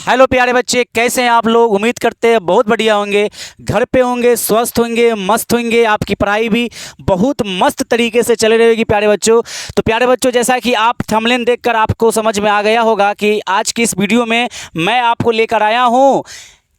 Hello प्यारे बच्चे, कैसे हैं आप लोग। उम्मीद करते हैं बहुत बढ़िया होंगे, घर पे होंगे, स्वस्थ होंगे, मस्त होंगे। आपकी पढ़ाई भी बहुत मस्त तरीके से चल रहेगी प्यारे बच्चों। तो प्यारे बच्चों, जैसा कि आप थंबनेल देखकर आपको समझ में आ गया होगा कि आज की इस वीडियो में मैं आपको लेकर आया हूँ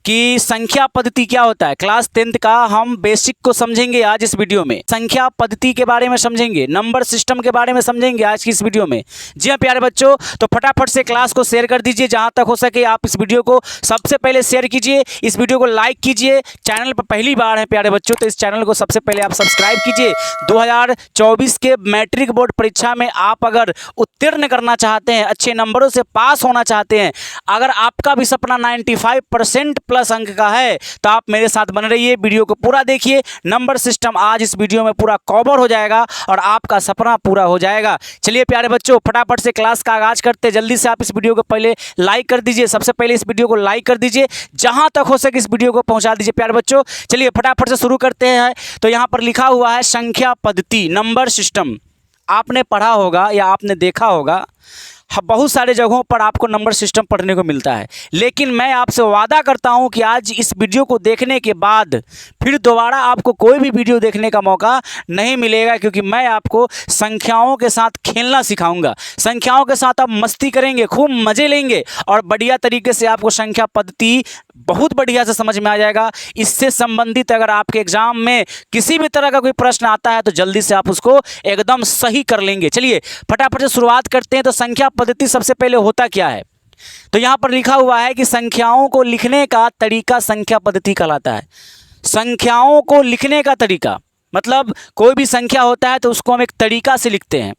कि संख्या पद्धति क्या होता है। क्लास 10th का हम बेसिक को समझेंगे आज इस वीडियो में। संख्या पद्धति के बारे में समझेंगे, नंबर सिस्टम के बारे में समझेंगे आज की इस वीडियो में। जी हाँ प्यारे बच्चों, तो फटाफट से क्लास को शेयर कर दीजिए। जहां तक हो सके आप इस वीडियो को सबसे पहले शेयर कीजिए, इस वीडियो को लाइक कीजिए। चैनल पर पहली बार है प्यारे बच्चों, तो इस चैनल को सबसे पहले आप सब्सक्राइब कीजिए। 2024 के मैट्रिक बोर्ड परीक्षा में आप अगर उत्तीर्ण करना चाहते हैं, अच्छे नंबरों से पास होना चाहते हैं, अगर आपका भी सपना 95% प्लस अंक का है, तो आप मेरे साथ बने रहिए, वीडियो को पूरा देखिए। नंबर सिस्टम आज इस वीडियो में पूरा कवर हो जाएगा और आपका सपना पूरा हो जाएगा। चलिए प्यारे बच्चों, फटाफट से क्लास का आगाज करते हैं। जल्दी से आप इस वीडियो को पहले लाइक कर दीजिए, सबसे पहले इस वीडियो को लाइक कर दीजिए, जहां तक हो सके इस वीडियो को पहुंचा दीजिए प्यारे बच्चों। चलिए फटाफट से शुरू करते हैं। तो यहां पर लिखा हुआ है संख्या पद्धति, नंबर सिस्टम। आपने पढ़ा होगा या आपने देखा होगा, बहुत सारे जगहों पर आपको नंबर सिस्टम पढ़ने को मिलता है, लेकिन मैं आपसे वादा करता हूं कि आज इस वीडियो को देखने के बाद फिर दोबारा आपको कोई भी वीडियो देखने का मौका नहीं मिलेगा, क्योंकि मैं आपको संख्याओं के साथ खेलना सिखाऊंगा। संख्याओं के साथ आप मस्ती करेंगे, खूब मज़े लेंगे और बढ़िया तरीके से आपको संख्या पद्धति बहुत बढ़िया से समझ में आ जाएगा। इससे संबंधित अगर आपके एग्जाम में किसी भी तरह का कोई प्रश्न आता है तो जल्दी से आप उसको एकदम सही कर लेंगे। चलिए फटाफट से शुरुआत करते हैं। तो संख्या पद्धति सबसे पहले होता क्या है, तो यहां पर लिखा हुआ है कि संख्याओं को लिखने का तरीका संख्या पद्धति कहलाता है। संख्याओं को लिखने का तरीका मतलब कोई भी संख्या होता है तो उसको हम एक तरीका से लिखते हैं।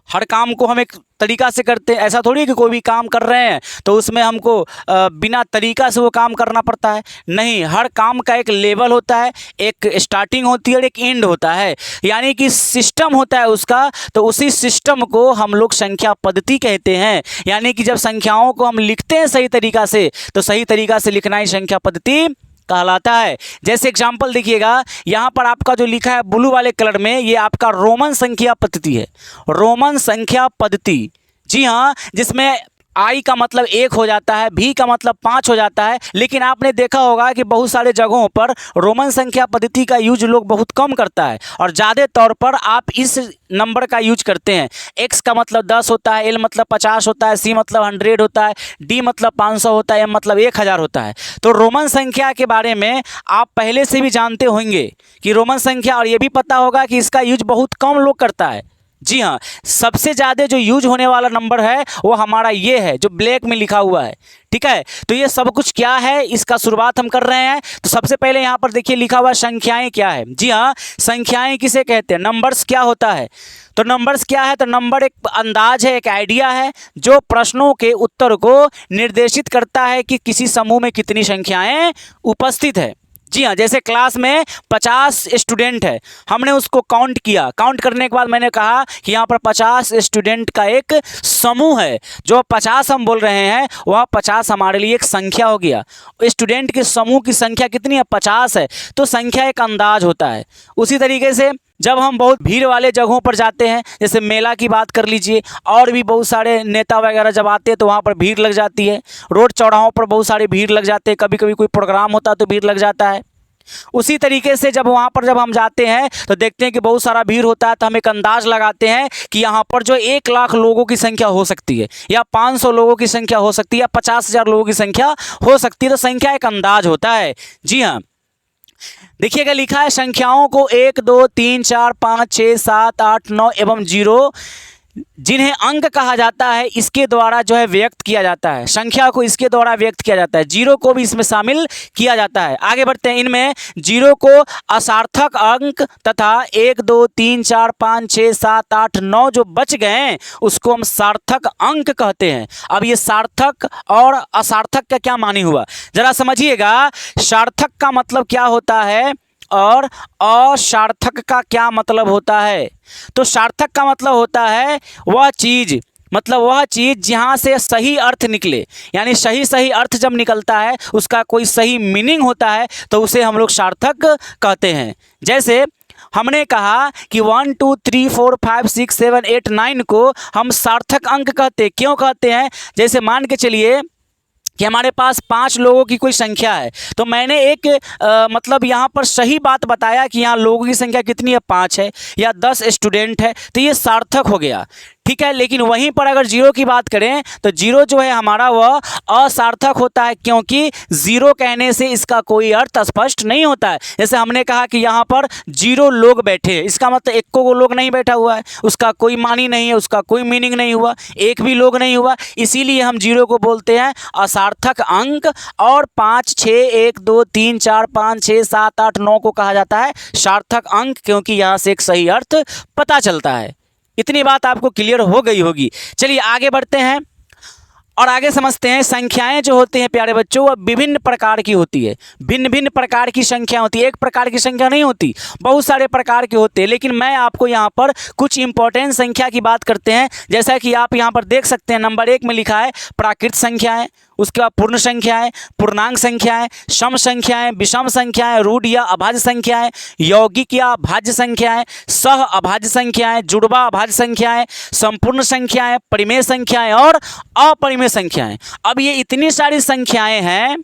हर काम को हम एक तरीका से करते हैं। ऐसा थोड़ी है कि कोई भी काम कर रहे हैं तो उसमें हमको बिना तरीका से वो काम करना पड़ता है। नहीं, हर काम का एक लेवल होता है, एक स्टार्टिंग होती है और एक एंड होता है, यानी कि सिस्टम होता है उसका। तो उसी सिस्टम को हम लोग संख्या पद्धति कहते हैं। यानी कि जब संख्याओं को हम लिखते हैं सही तरीका से, तो सही तरीका से लिखना ही संख्या पद्धति कहलाता है। जैसे एग्जाम्पल देखिएगा, यहाँ पर आपका जो लिखा है ब्लू वाले कलर में, ये आपका रोमन संख्या पद्धति है। रोमन संख्या पद्धति, जी हाँ, जिसमें आई का मतलब 1 हो जाता है, भी का मतलब 5 हो जाता है। लेकिन आपने देखा होगा कि बहुत सारे जगहों पर रोमन संख्या पद्धति का यूज लोग बहुत कम करता है और ज़्यादा तौर पर आप इस नंबर का यूज करते हैं। एक्स का मतलब 10 होता है, एल मतलब 50 होता है, सी मतलब 100 होता है, डी मतलब 500 होता है, एम मतलब 1000 होता है। तो रोमन संख्या के बारे में आप पहले से भी जानते होंगे कि रोमन संख्या, और ये भी पता होगा कि इसका यूज बहुत कम लोग करता है। जी हाँ, सबसे ज़्यादा जो यूज होने वाला नंबर है वो हमारा ये है जो ब्लैक में लिखा हुआ है। ठीक है, तो ये सब कुछ क्या है, इसका शुरुआत हम कर रहे हैं। तो सबसे पहले यहाँ पर देखिए लिखा हुआ संख्याएं क्या है। जी हाँ, संख्याएं किसे कहते हैं, नंबर्स क्या होता है। तो नंबर्स क्या है, तो नंबर एक अंदाज है, एक आइडिया है जो प्रश्नों के उत्तर को निर्देशित करता है कि किसी समूह में कितनी संख्याएं उपस्थित है। जी हाँ, जैसे क्लास में 50 स्टूडेंट है, हमने उसको काउंट किया। काउंट करने के बाद मैंने कहा कि यहाँ पर 50 स्टूडेंट का एक समूह है। जो 50 हम बोल रहे हैं वह 50 हमारे लिए एक संख्या हो गया। स्टूडेंट के समूह की संख्या कितनी है, 50 है। तो संख्या एक अंदाज होता है। उसी तरीके से जब हम बहुत भीड़ वाले जगहों पर जाते हैं, जैसे मेला की बात कर लीजिए, और भी बहुत सारे नेता वगैरह जब आते हैं तो वहाँ पर भीड़ लग जाती है। रोड चौराहों पर बहुत सारी भीड़ लग जाते हैं, कभी कभी कोई प्रोग्राम होता है तो भीड़ लग जाता है। उसी तरीके से जब वहाँ पर जब हम जाते हैं तो देखते हैं कि बहुत सारा भीड़ होता है, तो हम एक अंदाज लगाते हैं कि यहाँ पर जो 1 लाख लोगों की संख्या हो सकती है, या 500 लोगों की संख्या हो सकती है, या 50,000 लोगों की संख्या हो सकती है। तो संख्या एक अंदाज होता है। जी हाँ, देखिएगा लिखा है संख्याओं को 1 2 3 4 5 6 7 8 9 एवं 0 जिन्हें अंक कहा जाता है, इसके द्वारा जो है व्यक्त किया जाता है। संख्या को इसके द्वारा व्यक्त किया जाता है। 0 को भी इसमें शामिल किया जाता है। आगे बढ़ते हैं। इनमें 0 को असार्थक अंक तथा 1 2 3 4 5 6 7 8 9 जो बच गए हैं उसको हम सार्थक अंक कहते हैं। अब ये सार्थक और असार्थक का क्या मानी हुआ, जरा समझिएगा। सार्थक का मतलब क्या होता है और असार्थक का क्या मतलब होता है। तो सार्थक का मतलब होता है वह चीज़, मतलब वह चीज़ जहाँ से सही अर्थ निकले, यानी सही अर्थ जब निकलता है उसका कोई सही मीनिंग होता है तो उसे हम लोग सार्थक कहते हैं। जैसे हमने कहा कि 1 2 3 4 5 6 7 8 9 को हम सार्थक अंक कहते हैं। क्यों कहते हैं, जैसे मान के चलिए कि हमारे पास 5 लोगों की कोई संख्या है, तो मैंने एक मतलब यहाँ पर सही बात बताया कि यहाँ लोगों की संख्या कितनी है, 5 है, या 10 स्टूडेंट है, तो ये सार्थक हो गया, ठीक है। लेकिन वहीं पर अगर जीरो की बात करें तो जीरो जो है हमारा वह असार्थक होता है, क्योंकि जीरो कहने से इसका कोई अर्थ स्पष्ट नहीं होता है। जैसे हमने कहा कि यहाँ पर 0 लोग बैठे, इसका मतलब एक को लोग नहीं बैठा हुआ है, उसका कोई मानी नहीं है, उसका कोई मीनिंग नहीं हुआ, एक भी लोग नहीं हुआ, इसीलिए हम जीरो को बोलते हैं असार्थक अंक। और 5, 6, 1, 2, 3, 4, 5, 6, 7, 8, 9 को कहा जाता है सार्थक अंक, क्योंकि यहाँ से एक सही अर्थ पता चलता है। इतनी बात आपको क्लियर हो गई होगी। चलिए आगे बढ़ते हैं और आगे समझते हैं। संख्याएं जो होती हैं प्यारे बच्चों, वह विभिन्न प्रकार की होती है, भिन्न भिन्न प्रकार की संख्या होती है, एक प्रकार की संख्या नहीं होती, बहुत सारे प्रकार के होते हैं। लेकिन मैं आपको यहाँ पर कुछ इंपॉर्टेंट संख्या की बात करते हैं। जैसा कि आप यहाँ पर देख सकते हैं, नंबर 1 में लिखा है प्राकृत संख्याएं, उसके बाद पूर्ण संख्याएं, पूर्णांक संख्याएं, सम संख्याएं, विषम संख्याएं, रूढ़ या अभाज्य संख्याएं, यौगिक या भाज्य संख्याएं, सह अभाज्य संख्याएं, जुड़वा अभाज्य संख्याएं, संपूर्ण संख्याएं, परिमेय संख्याएं और अपरिमेय संख्याएं। अब ये इतनी सारी संख्याएं हैं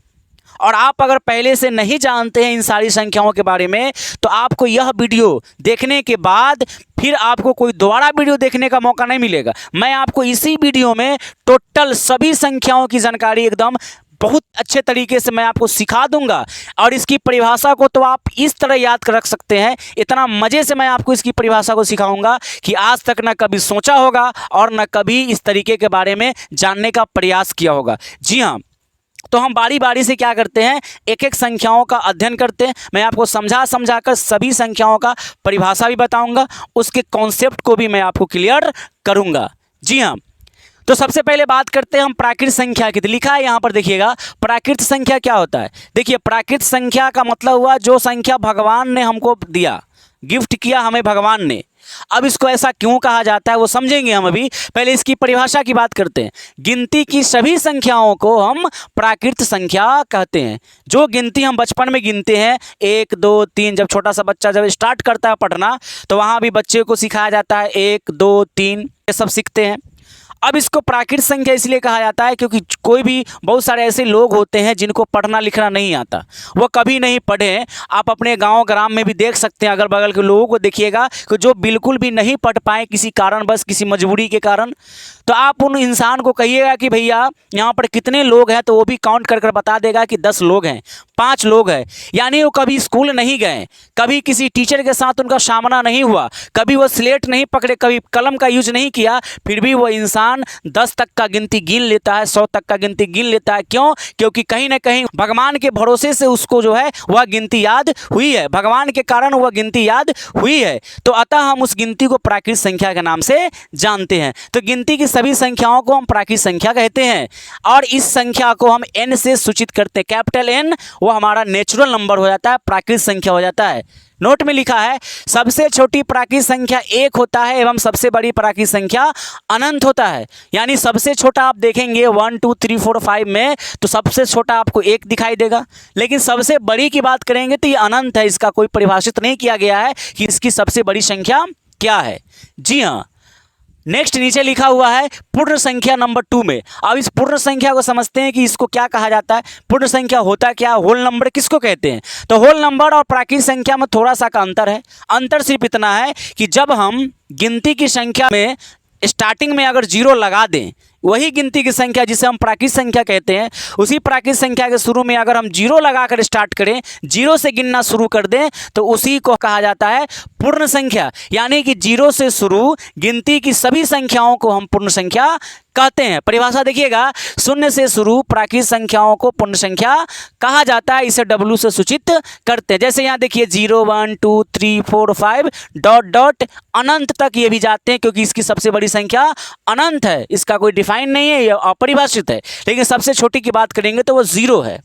और आप अगर पहले से नहीं जानते हैं इन सारी संख्याओं के बारे में, तो आपको यह वीडियो देखने के बाद फिर आपको कोई दोबारा वीडियो देखने का मौका नहीं मिलेगा। मैं आपको इसी वीडियो में टोटल सभी संख्याओं की जानकारी एकदम बहुत अच्छे तरीके से मैं आपको सिखा दूंगा। और इसकी परिभाषा को तो आप इस तरह याद कर रख सकते हैं, इतना मज़े से मैं आपको इसकी परिभाषा को सिखाऊंगा कि आज तक ना कभी सोचा होगा और ना कभी इस तरीके के बारे में जानने का प्रयास किया होगा। जी हाँ, तो हम बारी बारी से क्या करते हैं, एक एक संख्याओं का अध्ययन करते हैं। मैं आपको समझा कर सभी संख्याओं का परिभाषा भी बताऊंगा, उसके कॉन्सेप्ट को भी मैं आपको क्लियर करूंगा। जी हाँ, तो सबसे पहले बात करते हैं हम प्राकृत संख्या की। तो लिखा है यहाँ पर देखिएगा, प्राकृत संख्या क्या होता है। देखिए, प्राकृत संख्या का मतलब हुआ जो संख्या भगवान ने हमको दिया, गिफ्ट किया हमें भगवान ने। अब इसको ऐसा क्यों कहा जाता है वो समझेंगे हम अभी, पहले इसकी परिभाषा की बात करते हैं। गिनती की सभी संख्याओं को हम प्राकृत संख्या कहते हैं। जो गिनती हम बचपन में गिनते हैं 1, 2, 3, जब छोटा सा बच्चा जब स्टार्ट करता है पढ़ना, तो वहाँ भी बच्चे को सिखाया जाता है 1, 2, 3, ये सब सीखते हैं। अब इसको प्राकृत संख्या इसलिए कहा जाता है क्योंकि कोई भी बहुत सारे ऐसे लोग होते हैं जिनको पढ़ना लिखना नहीं आता, वो कभी नहीं पढ़े। आप अपने गांव ग्राम में भी देख सकते हैं, अगल बगल के लोगों को देखिएगा कि जो बिल्कुल भी नहीं पढ़ पाए किसी कारण, बस किसी मजबूरी के कारण, तो आप उन इंसान को कहिएगा कि भैया यहाँ पर कितने लोग हैं, तो वो भी काउंट कर कर बता देगा कि 10 लोग हैं, 5 लोग हैं। यानी वो कभी स्कूल नहीं गए, कभी किसी टीचर के साथ उनका सामना नहीं हुआ, कभी वो स्लेट नहीं पकड़े, कभी कलम का यूज नहीं किया, फिर भी वो इंसान 10 तक का गिनती गिन लेता है, 100 तक का गिनती गिन लेता है। क्यों? क्योंकि कहीं ना कहीं भगवान के भरोसे से उसको जो है वह गिनती याद हुई है, भगवान के कारण वह गिनती याद हुई है। तो अतः हम उस गिनती को प्राकृत संख्या के नाम से जानते हैं। तो गिनती की सभी संख्याओं को हम प्राकृत संख्या कहते हैं और इस संख्या को हम n से सूचित करते हैं। कैपिटल N वो हमारा नेचुरल नंबर हो जाता है, प्राकृत संख्या हो जाता है। नोट में लिखा है, सबसे छोटी प्राकृत संख्या 1 होता है एवं सबसे बड़ी प्राकृत संख्या अनंत होता है। यानी सबसे छोटा आप देखेंगे 1, 2, 3, 4, 5 में, तो सबसे छोटा आपको 1 दिखाई देगा। लेकिन सबसे बड़ी की बात करेंगे तो ये अनंत है, इसका कोई परिभाषित नहीं किया गया है कि इसकी सबसे बड़ी संख्या क्या है। जी हाँ, नेक्स्ट नीचे लिखा हुआ है पूर्ण संख्या नंबर 2 में। अब इस पूर्ण संख्या को समझते हैं कि इसको क्या कहा जाता है, पूर्ण संख्या होता क्या, होल नंबर किसको कहते हैं। तो होल नंबर और प्राकृत संख्या में थोड़ा सा का अंतर है। अंतर सिर्फ इतना है कि जब हम गिनती की संख्या में स्टार्टिंग में अगर 0 लगा दें, वही गिनती की संख्या जिसे हम प्राकृत संख्या कहते हैं, उसी प्राकृत संख्या के शुरू में अगर हम 0 लगाकर स्टार्ट करें, 0 से गिनना शुरू कर दें, तो उसी को कहा जाता है पूर्ण संख्या। यानी कि 0 से शुरू गिनती की सभी संख्याओं को हम पूर्ण संख्या कहते हैं। परिभाषा देखिएगा, 0 से शुरू प्राकृत संख्याओं को पूर्ण संख्या कहा जाता है, इसे W से सूचित करते हैं। जैसे यहाँ देखिए 0, 1, 2, 3, 4, 5 डॉट डॉट अनंत तक ये भी जाते हैं, क्योंकि इसकी सबसे बड़ी संख्या अनंत है, इसका कोई डिफाइन नहीं है, ये अपरिभाषित है। लेकिन सबसे छोटी की बात करेंगे तो वो 0 है।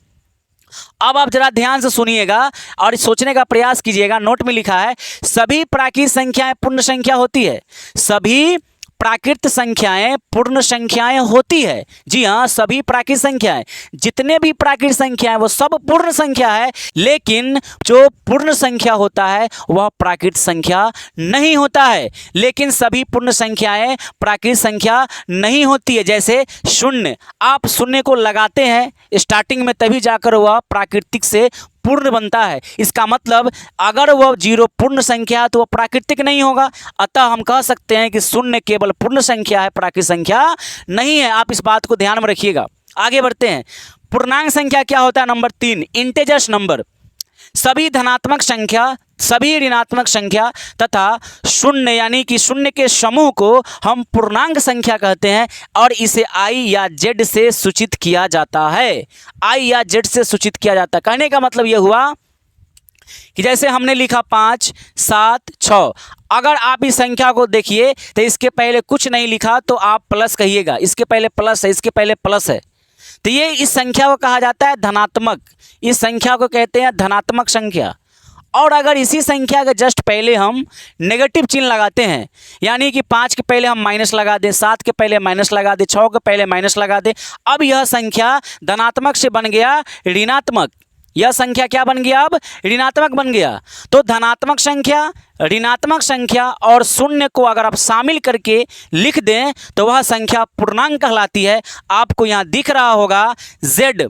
अब आप जरा ध्यान से सुनिएगा और सोचने का प्रयास कीजिएगा। नोट में लिखा है, सभी प्राकृत संख्याएं पूर्ण संख्या होती है, सभी प्राकृत संख्याएं पूर्ण संख्याएं होती है। जी हाँ, सभी प्राकृत संख्याएं, जितने भी प्राकृत संख्याएं वो सब पूर्ण संख्या है, लेकिन जो पूर्ण संख्या होता है वह प्राकृत संख्या नहीं होता है। लेकिन सभी पूर्ण संख्याएं प्राकृत संख्या नहीं होती है। जैसे शून्य, आप शून्य को लगाते हैं स्टार्टिंग में, तभी जाकर वह प्राकृतिक से पूर्ण बनता है। इसका मतलब अगर वह जीरो पूर्ण संख्या है तो वह प्राकृतिक नहीं होगा। अतः हम कह सकते हैं कि शून्य केवल पूर्ण संख्या है, प्राकृतिक संख्या नहीं है। आप इस बात को ध्यान में रखिएगा। आगे बढ़ते हैं। पूर्णांक संख्या क्या होता है? Number 3, integers number. सभी धनात्मक संख्या, सभी ऋणात्मक संख्या तथा शून्य यानी कि शून्य के समूह को हम पूर्णांक संख्या कहते हैं और इसे आई या जेड से सूचित किया जाता है। आई या जेड से सूचित किया जाता है। कहने का मतलब यह हुआ कि जैसे हमने लिखा 5, 7, 6, अगर आप इस संख्या को देखिए तो इसके पहले कुछ नहीं लिखा तो आप प्लस कहिएगा। इसके पहले प्लस है, इसके पहले प्लस है, तो ये इस संख्या को कहा जाता है धनात्मक। इस संख्या को कहते हैं धनात्मक संख्या। और अगर इसी संख्या के जस्ट पहले हम नेगेटिव चिन्ह लगाते हैं, यानी कि 5 के पहले हम माइनस लगा दें, 7 के पहले माइनस लगा दें, 6 के पहले माइनस लगा दें, अब यह संख्या धनात्मक से बन गया ऋणात्मक। यह संख्या क्या बन गया? अब ऋणात्मक बन गया। तो धनात्मक संख्या, ऋणात्मक संख्या और शून्य को अगर आप शामिल करके लिख दें तो वह संख्या पूर्णांक कहलाती है। आपको यहाँ दिख रहा होगा Z,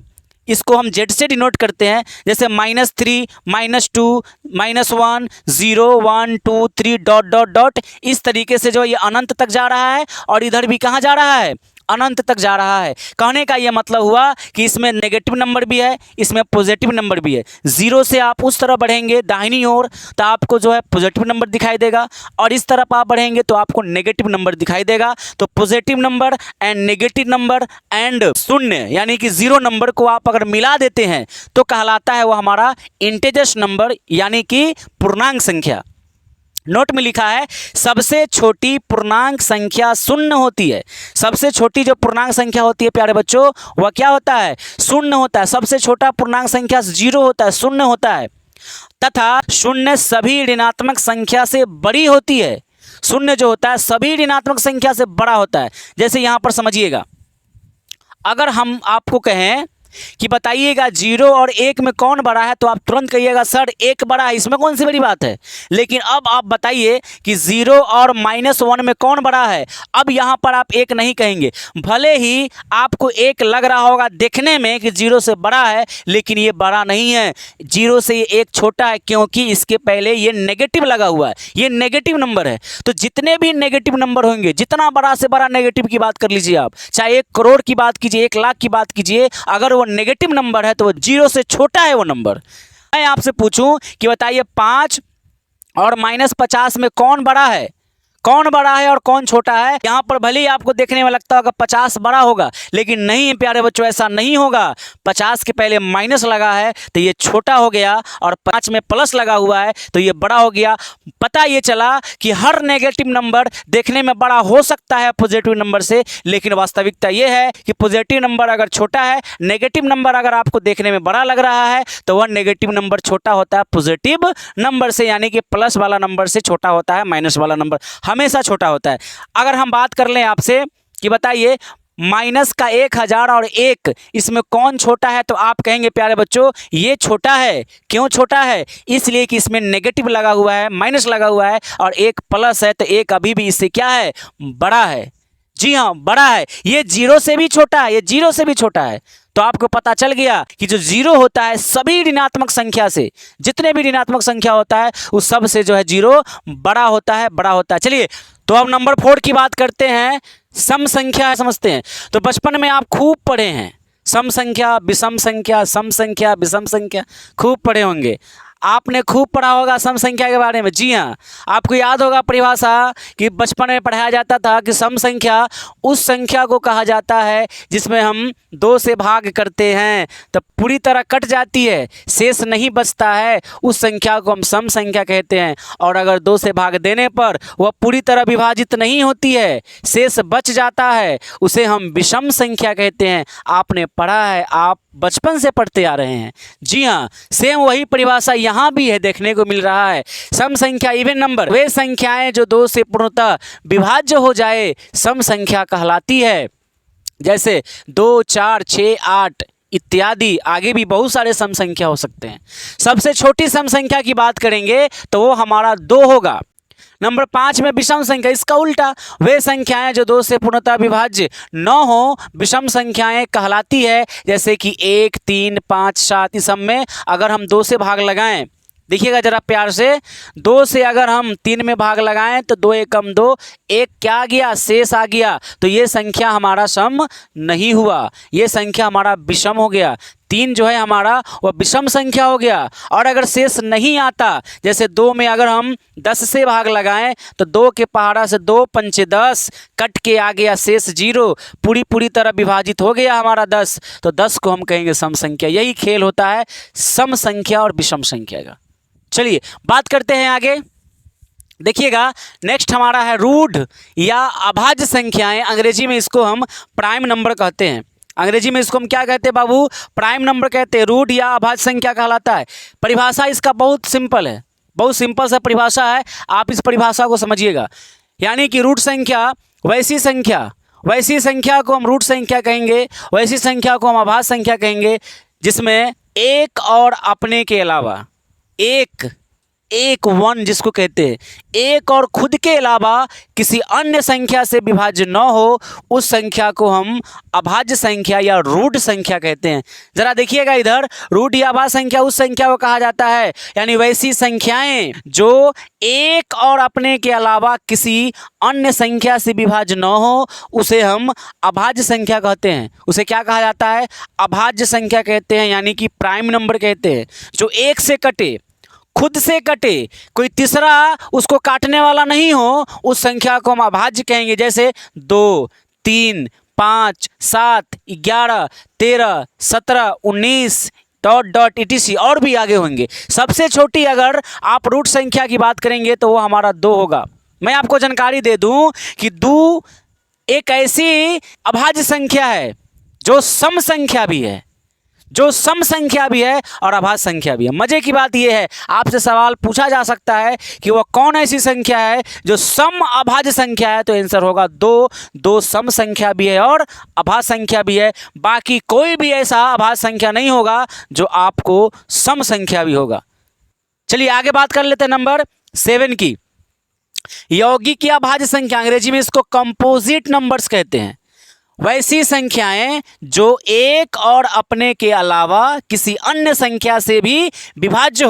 इसको हम Z से डिनोट करते हैं। जैसे -3, -2, -1, 0, 1, 2, 3 डॉट डॉट डॉट, इस तरीके से जो ये अनंत तक जा रहा है और इधर भी कहाँ जा रहा है? अनंत तक जा रहा है। कहने का ये मतलब हुआ कि इसमें नेगेटिव नंबर भी है, इसमें पॉजिटिव नंबर भी है। 0 से आप उस तरफ बढ़ेंगे दाहिनी ओर तो आपको जो है पॉजिटिव नंबर दिखाई देगा, और इस तरफ आप बढ़ेंगे तो आपको नेगेटिव नंबर दिखाई देगा। तो positive number and negative number and शून्य यानी कि 0 नंबर को आप अगर मिला देते हैं तो कहलाता है वो हमारा इंटीजर्स नंबर यानी कि पूर्णांक संख्या। नोट में लिखा है सबसे छोटी पूर्णांक संख्या शून्य होती है। सबसे छोटी जो पूर्णांक संख्या होती है प्यारे बच्चों वह क्या होता है? शून्य होता है। सबसे छोटा पूर्णांक संख्या 0 होता है, शून्य होता है। तथा शून्य सभी ऋणात्मक संख्या से बड़ी होती है। शून्य जो होता है सभी ऋणात्मक संख्या से बड़ा होता है। जैसे यहाँ पर समझिएगा, अगर हम आपको कहें कि बताइएगा 0 और 1 में कौन बड़ा है, तो आप तुरंत कहिएगा सर 1 बड़ा है, इसमें कौन सी बड़ी बात है। लेकिन अब आप बताइए कि 0 और -1 में कौन बड़ा है, अब यहाँ पर आप 1 नहीं कहेंगे। भले ही आपको 1 लग रहा होगा देखने में कि 0 से बड़ा है, लेकिन ये बड़ा नहीं है। 0 से ये 1 छोटा है, क्योंकि इसके पहले ये नेगेटिव लगा हुआ है, ये नेगेटिव नंबर है। तो जितने भी नेगेटिव नंबर होंगे, जितना बड़ा से बड़ा नेगेटिव की बात कर लीजिए आप, चाहे 1 करोड़ की बात कीजिए, 1 लाख की बात कीजिए, अगर वो नेगेटिव नंबर है तो वो 0 से छोटा है वो नंबर। मैं आपसे पूछूं कि बताइए 5 और -50 में कौन बड़ा है, कौन बड़ा है और कौन छोटा है। यहाँ पर भले ही आपको देखने में लगता होगा 50 बड़ा होगा, लेकिन नहीं प्यारे बच्चों, ऐसा नहीं होगा। 50 के पहले माइनस लगा है तो ये छोटा हो गया, और 5 में प्लस लगा हुआ है तो ये बड़ा हो गया। पता ये चला कि हर नेगेटिव नंबर देखने में बड़ा हो सकता है पॉजिटिव नंबर से, लेकिन वास्तविकता ये है कि पॉजिटिव नंबर अगर छोटा है, नेगेटिव नंबर अगर आपको देखने में बड़ा लग रहा है, तो वह नेगेटिव नंबर छोटा होता है पॉजिटिव नंबर से, यानी कि प्लस वाला नंबर से छोटा होता है, माइनस वाला नंबर हमेशा छोटा होता है। अगर हम बात कर लें आपसे कि बताइए माइनस का 1000 और 1, इसमें कौन छोटा है, तो आप कहेंगे प्यारे बच्चों ये छोटा है। क्यों छोटा है? इसलिए कि इसमें नेगेटिव लगा हुआ है, माइनस लगा हुआ है, और 1 प्लस है, तो 1 अभी भी इससे क्या है? बड़ा है। जी हाँ, बड़ा है। ये 0 से भी छोटा है, ये 0 से भी छोटा है। तो आपको पता चल गया कि जो 0 होता है सभी ऋणात्मक संख्या से, जितने भी ऋणात्मक संख्या होता है उस सब से जो है 0 बड़ा होता है, बड़ा होता है। चलिए तो अब नंबर 4 की बात करते हैं। सम संख्या समझते हैं। तो बचपन में आप खूब पढ़े हैं सम संख्या, विषम संख्या, सम संख्या, विषम संख्या, खूब पढ़े होंगे। आपने खूब पढ़ा होगा सम संख्या के बारे में। जी हाँ, आपको याद होगा परिभाषा कि बचपन में पढ़ाया जाता था कि सम संख्या उस संख्या को कहा जाता है जिसमें हम 2 से भाग करते हैं तो पूरी तरह कट जाती है, शेष नहीं बचता है, उस संख्या को हम सम संख्या कहते हैं। और अगर 2 से भाग देने पर वह पूरी तरह विभाजित नहीं होती है, शेष बच जाता है, उसे हम विषम संख्या कहते हैं। आपने पढ़ा है, आप बचपन से पढ़ते आ रहे हैं। जी हाँ, सेम वही परिभाषा यहाँ भी है, देखने को मिल रहा है। सम संख्या इवन नंबर वे संख्याएं जो 2 से पूर्णतः विभाज्य हो जाए सम संख्या कहलाती है। जैसे 2, 4, 6, 8 इत्यादि, आगे भी बहुत सारे सम संख्या हो सकते हैं। सबसे छोटी सम संख्या की बात करेंगे तो वो हमारा 2 होगा। नंबर 5 में विषम संख्या, इसका उल्टा वे संख्याएं जो 2 से पूर्णतः विभाज्य न हो विषम संख्याएं कहलाती है। जैसे कि 1, 3, 5, 7 इस सब में अगर हम 2 से भाग लगाएं, देखिएगा जरा प्यार से, 2 से अगर हम 3 में भाग लगाएं तो 2 एकम 2, 1 क्या आ गया, शेष आ गया, तो ये संख्या हमारा सम नहीं हुआ, ये संख्या हमारा विषम हो गया। 3 जो है हमारा वह विषम संख्या हो गया। और अगर शेष नहीं आता, जैसे 2 में अगर हम 10 से भाग लगाएं तो 2 के पहाड़ा से 2 पंचे 10 कट के आ गया शेष 0, पूरी तरह विभाजित हो गया हमारा 10, तो 10 को हम कहेंगे सम संख्या। यही खेल होता है सम संख्या और विषम संख्या का। चलिए बात करते हैं आगे। देखिएगा नेक्स्ट हमारा है रूढ़ या अभाज्य संख्याएं, अंग्रेजी में इसको हम प्राइम नंबर कहते हैं। अंग्रेजी में इसको हम क्या कहते हैं बाबू, प्राइम नंबर कहते हैं। रूढ़ या अभाज्य संख्या कहलाता है। परिभाषा इसका बहुत सिंपल है, बहुत सिंपल सा परिभाषा है, आप इस परिभाषा को समझिएगा। यानी कि रूढ़ संख्या वैसी संख्या को हम रूढ़ संख्या कहेंगे, वैसी संख्या को हम अभाज्य संख्या कहेंगे जिसमें एक और अपने के अलावा एक वन जिसको कहते हैं, एक और खुद के अलावा किसी अन्य संख्या से विभाज्य न हो, उस संख्या को हम अभाज्य संख्या या रूढ़ संख्या कहते हैं। जरा देखिएगा इधर, रूढ़ या अभाज्य संख्या उस संख्या को कहा जाता है, यानी वैसी संख्याएं जो एक और अपने के अलावा किसी अन्य संख्या से विभाज्य न हो, उसे हम अभाज्य संख्या कहते हैं। उसे क्या कहा जाता है, अभाज्य संख्या कहते हैं, यानी कि प्राइम नंबर कहते हैं। जो एक से कटे, खुद से कटे, कोई तीसरा उसको काटने वाला नहीं हो, उस संख्या को हम अभाज्य कहेंगे। जैसे 2, 3, 5, 7, 11, 13, 17, 19 ... etc और भी आगे होंगे। सबसे छोटी अगर आप रूट संख्या की बात करेंगे तो वो हमारा 2 होगा। मैं आपको जानकारी दे दूं कि 2 एक ऐसी अभाज्य संख्या है जो सम संख्या भी है, और अभाज्य संख्या भी है। मजे की बात यह है, आपसे सवाल पूछा जा सकता है कि वह कौन ऐसी संख्या है जो सम अभाज्य संख्या है, तो आंसर होगा 2। 2 सम संख्या भी है और अभाज्य संख्या भी है। बाकी कोई भी ऐसा अभाज्य संख्या नहीं होगा जो आपको सम संख्या भी होगा। चलिए आगे बात कर लेते हैं नंबर 7 की। यौगिक या अभाज्य संख्या, अंग्रेजी में इसको कंपोजिट नंबर्स कहते हैं। वैसी संख्याएं जो एक और अपने के अलावा किसी अन्य संख्या से भी विभाज्य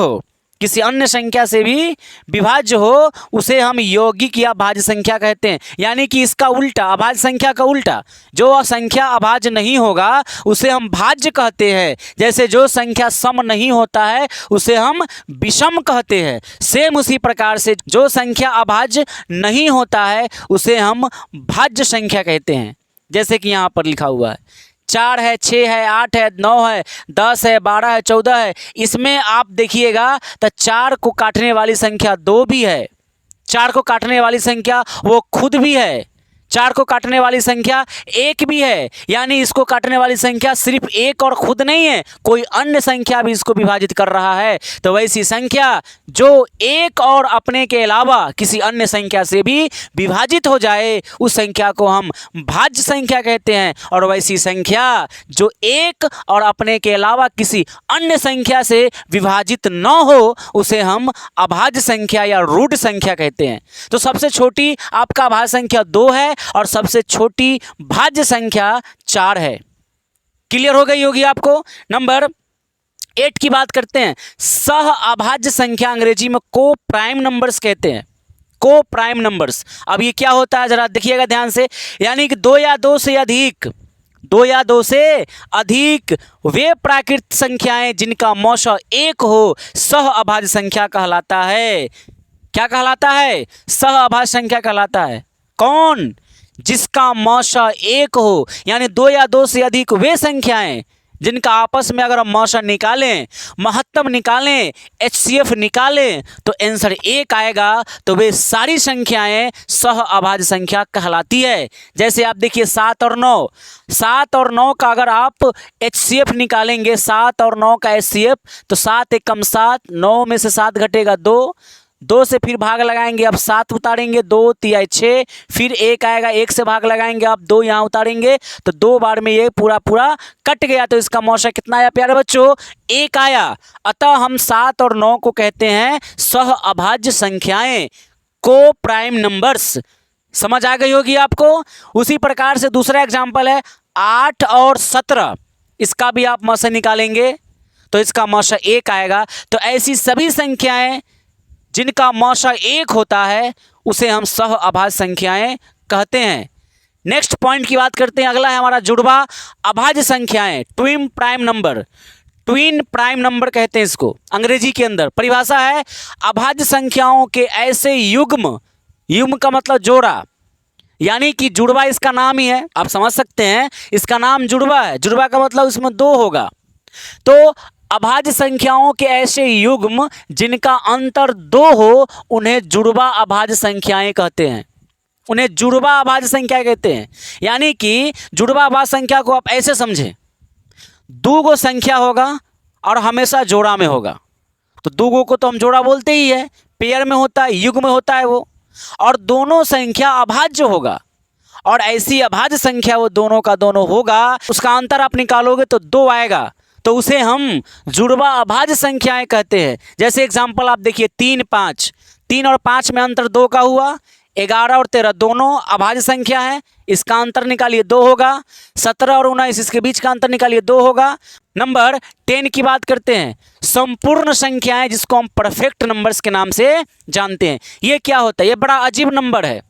हो, उसे हम यौगिक या अभाज्य संख्या कहते हैं। यानी कि इसका उल्टा, अभाज्य संख्या का उल्टा, जो संख्या अभाज्य नहीं होगा उसे हम भाज्य कहते हैं। जैसे जो संख्या सम नहीं होता है उसे हम विषम कहते हैं। सेम उसी प्रकार से जो संख्या अभाज्य नहीं होता है उसे हम भाज्य संख्या कहते हैं। जैसे कि यहाँ पर लिखा हुआ है 4 है, 6 है, 8 है, 9 है, 10 है, 12 है, 14 है। इसमें आप देखिएगा तो 4 को काटने वाली संख्या 2 भी है, 4 को काटने वाली संख्या वो खुद भी है, 4 को काटने वाली संख्या 1 भी है। यानी इसको काटने वाली संख्या सिर्फ 1 और खुद नहीं है, कोई अन्य संख्या भी इसको विभाजित कर रहा है। तो वैसी संख्या जो एक और अपने के अलावा किसी अन्य संख्या से भी विभाजित हो जाए, उस संख्या को हम भाज्य संख्या कहते हैं। और वैसी संख्या जो एक और अपने के अलावा किसी अन्य संख्या से विभाजित न हो, उसे हम अभाज्य संख्या या रूढ़ संख्या कहते हैं। तो सबसे छोटी आपका अभाज्य संख्या 2 है और सबसे छोटी भाज्य संख्या 4 है। क्लियर हो गई होगी आपको। नंबर 8 की बात करते हैं। सह अभाज्य संख्या, अंग्रेजी में को प्राइम नंबर्स कहते हैं। को प्राइम नंबर्स, अब ये क्या होता है जरा देखिएगा ध्यान से। यानी कि 2 या 2 से अधिक वे प्राकृत संख्याएं जिनका मौशा 1 हो, सह अभाज्य संख्या कहलाता है। क्या कहलाता है? सह अभाज्य संख्या कहलाता है। कौन? जिसका मौशा 1 हो, यानी 2 या 2 से अधिक वे संख्याएं जिनका आपस में अगर हम मौसा निकालें, महत्तम निकालें, HCF निकालें तो आंसर 1 आएगा। तो वे सारी संख्याएं सह अभाज्य संख्या कहलाती है। जैसे आप देखिए 7 और 9, 7 और 9 का अगर आप HCF निकालेंगे, 7 और 9 का HCF, तो 7 एकम 7, 9 में से 7 घटेगा 2, 2 से फिर भाग लगाएंगे, अब 7 उतारेंगे, 2 तिया 6, फिर 1 आएगा, 1 से भाग लगाएंगे, आप 2 यहाँ उतारेंगे, तो 2 बार में ये पूरा पूरा कट गया। तो इसका मौसा कितना आया प्यारे बच्चों? 1 आया। अतः हम 7 और 9 को कहते हैं सह अभाज्य संख्याएं, को प्राइम नंबर्स। समझ आ गई होगी आपको। उसी प्रकार से दूसरा एग्जाम्पल है 8 और 17, इसका भी आप मौसा निकालेंगे तो इसका मौसा 1 आएगा। तो ऐसी सभी संख्याएं जिनका मौसा 1 होता है उसे हम सह अभाज्य संख्याएं कहते हैं। नेक्स्ट पॉइंट की बात करते हैं। अगला है हमारा जुड़वा अभाज्य संख्याएं, twin prime number. Twin prime number कहते हैं इसको अंग्रेजी के अंदर। परिभाषा है अभाज्य संख्याओं के ऐसे युग्म, युग्म का मतलब जोड़ा, यानी कि जुड़वा इसका नाम ही है, आप समझ सकते हैं इसका नाम जुड़वा है। जुड़वा का मतलब इसमें 2 होगा। तो अभाज्य संख्याओं के ऐसे युग्म जिनका अंतर 2 हो उन्हें जुड़वा अभाज्य संख्याएं कहते हैं। उन्हें जुड़वा अभाज्य संख्या कहते हैं। यानी कि जुड़वा अभाज्य संख्या को आप ऐसे समझें, 2 गो संख्या होगा और हमेशा जोड़ा में होगा। तो 2 गो को तो हम जोड़ा बोलते ही है, पेयर में होता है, युग्म में होता है वो, और दोनों संख्या अभाज्य होगा। और ऐसी अभाज्य संख्या वो दोनों का दोनों होगा, उसका अंतर आप निकालोगे तो 2 आएगा, तो उसे हम जुड़वा अभाज्य संख्याएं कहते हैं। जैसे एग्जांपल आप देखिए 3, 5, 3 और 5 में अंतर 2 का हुआ। 11 और 13 दोनों अभाज्य संख्या है, इसका अंतर निकालिए 2 होगा। 17 और 19 इसके बीच का अंतर निकालिए 2 होगा। नंबर 10 की बात करते हैं, संपूर्ण संख्याएं जिसको हम परफेक्ट नंबर्स के नाम से जानते हैं। ये क्या होता है? ये बड़ा अजीब नंबर है,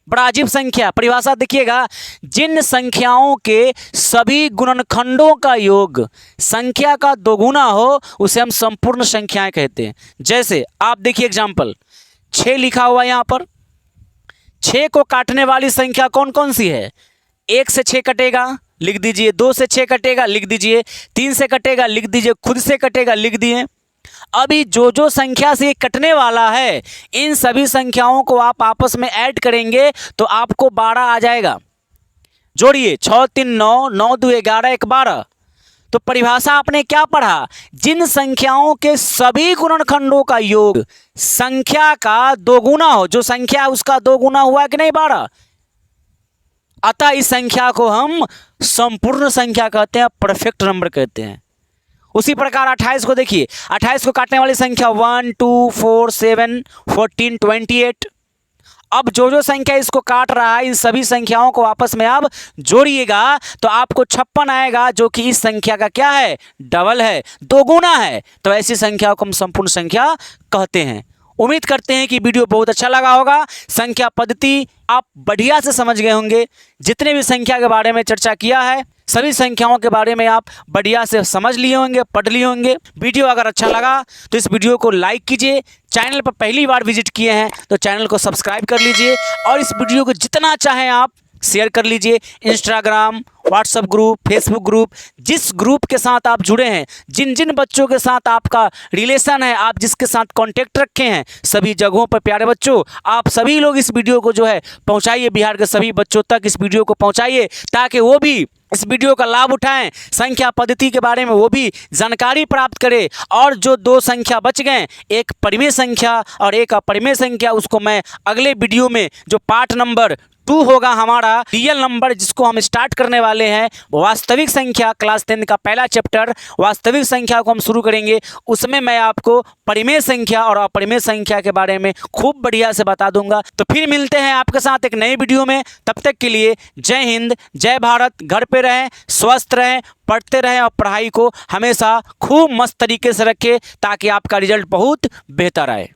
बड़ा अजीब संख्या। परिभाषा देखिएगा, जिन संख्याओं के सभी गुणनखंडों का योग संख्या का 2 गुना हो उसे हम संपूर्ण संख्याएं कहते हैं। जैसे आप देखिए एग्जांपल 6 लिखा हुआ यहाँ पर। 6 को काटने वाली संख्या कौन कौन सी है? 1 से 6 कटेगा, लिख दीजिए। 2 से 6 कटेगा, लिख दीजिए। 3 से कटेगा, लिख दीजिए। खुद से कटेगा, लिख दिए। अभी जो संख्या से कटने वाला है इन सभी संख्याओं को आप आपस में ऐड करेंगे तो आपको 12 आ जाएगा। जोड़िए, 6 3 9, 9 2 11, 1 12। तो परिभाषा आपने क्या पढ़ा? जिन संख्याओं के सभी गुणनखंडों का योग संख्या का 2 गुना हो, जो संख्या उसका 2 गुना हुआ कि नहीं 12, अतः इस संख्या को हम संपूर्ण संख्या कहते हैं, परफेक्ट नंबर कहते हैं। उसी प्रकार 28 को देखिए, 28 को काटने वाली संख्या 1 2 4 7 14 28। अब जो संख्या इसको काट रहा है इन सभी संख्याओं को आपस में आप जोड़िएगा तो आपको 56 आएगा, जो कि इस संख्या का क्या है? डबल है, 2 गुना है। तो ऐसी संख्या को हम संपूर्ण संख्या कहते हैं। उम्मीद करते हैं कि वीडियो बहुत अच्छा लगा होगा। संख्या पद्धति आप बढ़िया से समझ गए होंगे। जितने भी संख्या के बारे में चर्चा किया है सभी संख्याओं के बारे में आप बढ़िया से समझ लिए होंगे, पढ़ लिए होंगे। वीडियो अगर अच्छा लगा तो इस वीडियो को लाइक कीजिए। चैनल पर पहली बार विजिट किए हैं तो चैनल को सब्सक्राइब कर लीजिए और इस वीडियो को जितना चाहें आप शेयर कर लीजिए। Instagram, WhatsApp group, Facebook group, जिस ग्रुप के साथ आप जुड़े हैं, जिन जिन बच्चों के साथ आपका रिलेशन है, आप जिसके साथ कांटेक्ट रखे हैं, सभी जगहों पर प्यारे बच्चों आप सभी लोग इस वीडियो को जो है पहुंचाइए। बिहार के सभी बच्चों तक इस वीडियो को पहुंचाइए ताकि वो भी इस वीडियो का लाभ उठाएं, संख्या पद्धति के बारे में वो भी जानकारी प्राप्त करें। और जो 2 संख्या बच गए, एक परिमेय संख्या और एक अपरिमेय संख्या, उसको मैं अगले वीडियो में जो पार्ट नंबर 2 होगा हमारा रियल नंबर, जिसको हम स्टार्ट करने वाले हैं, वास्तविक संख्या, क्लास 10 का पहला चैप्टर वास्तविक संख्या को हम शुरू करेंगे। उसमें मैं आपको परिमेय संख्या और अपरिमेय संख्या के बारे में खूब बढ़िया से बता दूंगा। तो फिर मिलते हैं आपके साथ एक नई वीडियो में। तब तक के लिए जय हिंद, जय भारत। घर पे रहें, स्वस्थ रहें, पढ़ते रहें और पढ़ाई को हमेशा खूब मस्त तरीके से रखें ताकि आपका रिजल्ट बहुत बेहतर आए।